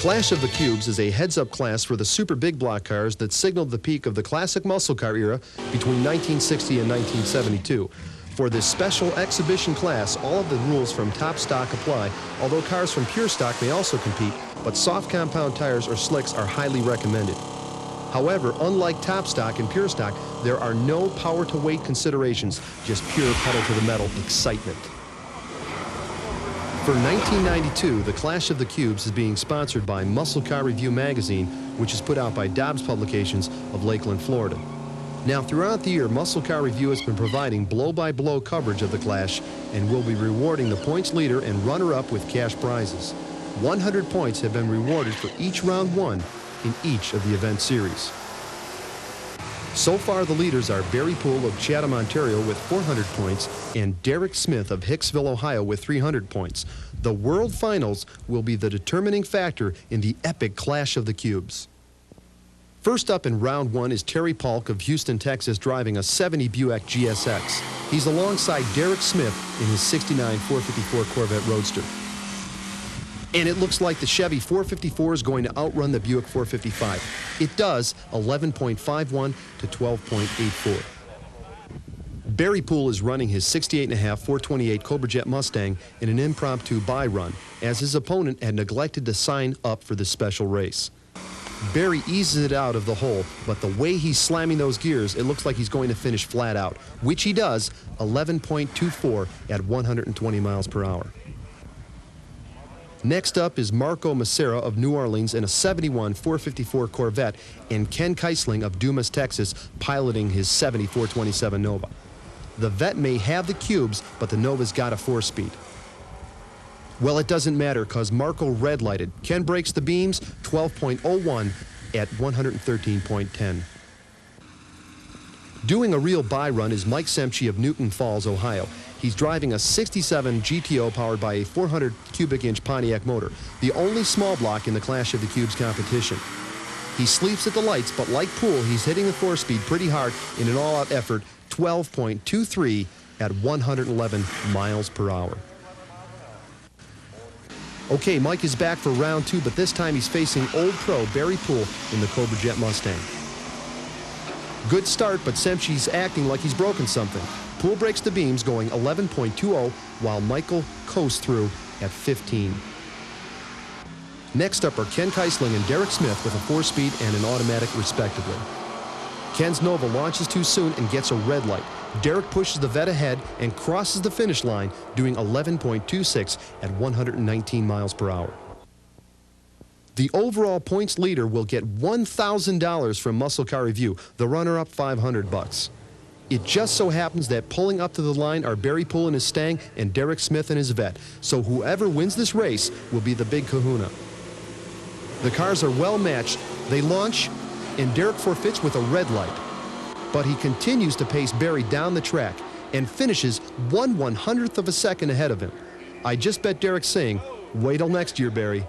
Clash of the Cubes is a heads-up class for the super big block cars that signaled the peak of the classic muscle car era between 1960 and 1972. For this special exhibition class, all of the rules from top stock apply, although cars from pure stock may also compete, but soft compound tires or slicks are highly recommended. However, unlike top stock and pure stock, there are no power to weight considerations, just pure pedal to the metal excitement. For 1992, the Clash of the Cubes is being sponsored by Muscle Car Review magazine, which is put out by Dobbs Publications of Lakeland, Florida. Now, throughout the year, Muscle Car Review has been providing blow-by-blow coverage of the Clash and will be rewarding the points leader and runner-up with cash prizes. 100 points have been rewarded for each round won in each of the event series. So far, the leaders are Barry Poole of Chatham, Ontario with 400 points and Derek Smith of Hicksville, Ohio with 300 points. The World Finals will be the determining factor in the epic Clash of the Cubes. First up in round one is Terry Polk of Houston, Texas, driving a 70 Buick GSX. He's alongside Derek Smith in his 69 454 Corvette Roadster. And it looks like the Chevy 454 is going to outrun the Buick 455. It does, 11.51 to 12.84. Barry Poole is running his 68.5 428 Cobra Jet Mustang in an impromptu buy run, as his opponent had neglected to sign up for this special race. Barry eases it out of the hole, but the way he's slamming those gears, it looks like he's going to finish flat out, which he does, 11.24 at 120 miles per hour. Next up is Marco Macera of New Orleans in a 71 454 Corvette and Ken Keisling of Dumas, Texas, piloting his 70 427 Nova. The Vet may have the cubes, but the Nova's got a 4-speed. Well, it doesn't matter because Marco red-lighted. Ken breaks the beams, 12.01 at 113.10. Doing a real buy run is Mike Semchi of Newton Falls, Ohio. He's driving a 67 GTO powered by a 400 cubic inch Pontiac motor, the only small block in the Clash of the Cubes competition. He sleeps at the lights, but like Poole, he's hitting the 4-speed pretty hard in an all-out effort, 12.23 at 111 miles per hour. Okay, Mike is back for round two, but this time he's facing old pro Barry Poole in the Cobra Jet Mustang. Good start, but Semchi's acting like he's broken something. Poole breaks the beams, going 11.20, while Michael coasts through at 15. Next up are Ken Keisling and Derek Smith with a 4-speed and an automatic, respectively. Ken's Nova launches too soon and gets a red light. Derek pushes the Vet ahead and crosses the finish line, doing 11.26 at 119 miles per hour. The overall points leader will get $1,000 from Muscle Car Review, the runner-up $500. It just so happens that pulling up to the line are Barry Poole in his Stang and Derek Smith in his Vet, so whoever wins this race will be the big kahuna. The cars are well matched. They launch, and Derek forfeits with a red light. But he continues to pace Barry down the track and finishes 1/100th of a second ahead of him. I just bet Derek's saying, wait till next year, Barry.